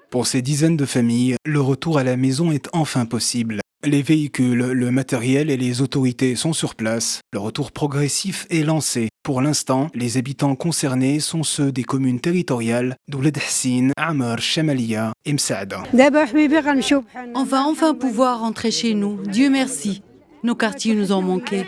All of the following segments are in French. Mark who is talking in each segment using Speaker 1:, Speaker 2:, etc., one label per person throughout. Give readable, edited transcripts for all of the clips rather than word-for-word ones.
Speaker 1: Pour ces dizaines de familles, le retour à la maison est enfin possible. Les véhicules, le matériel et les autorités sont sur place. Le retour progressif est lancé. Pour l'instant, les habitants concernés sont ceux des communes territoriales d'Ouled Hassin, Amar, Chamalia et Msaada.
Speaker 2: On va enfin pouvoir rentrer chez nous. Dieu merci. Nos quartiers nous ont manqué.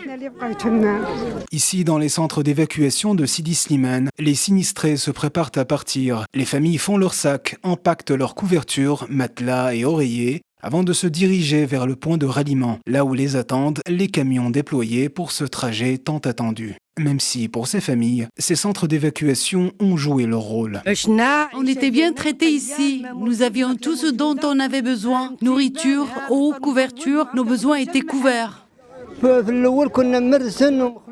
Speaker 1: Ici, dans les centres d'évacuation de Sidi Slimane, les sinistrés se préparent à partir. Les familles font leurs sacs, empaquetent leurs couvertures, matelas et oreillers, avant de se diriger vers le point de ralliement, là où les attendent les camions déployés pour ce trajet tant attendu. Même si, pour ces familles, ces centres d'évacuation ont joué leur rôle.
Speaker 2: On était bien traités ici. Nous avions tout ce dont on avait besoin. Nourriture, eau, couverture, nos besoins étaient couverts.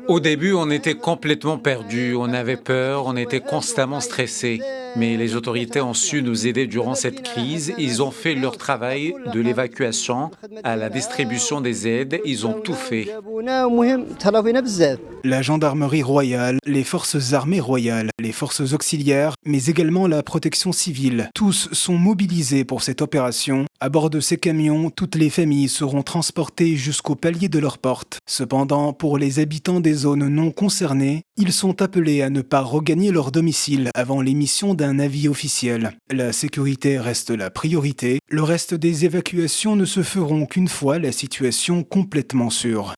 Speaker 3: Au début, on était complètement perdus, on avait peur, on était constamment stressés. Mais les autorités ont su nous aider durant cette crise. Ils ont fait leur travail de l'évacuation à la distribution des aides. Ils ont tout fait.
Speaker 1: La gendarmerie royale, les forces armées royales, les forces auxiliaires, mais également la protection civile. Tous sont mobilisés pour cette opération. À bord de ces camions, toutes les familles seront transportées jusqu'au palier de leur porte. Cependant, pour les habitants des zones non concernées, ils sont appelés à ne pas regagner leur domicile avant l'émission d'un avis officiel. La sécurité reste la priorité. Le reste des évacuations ne se feront qu'une fois la situation complètement sûre.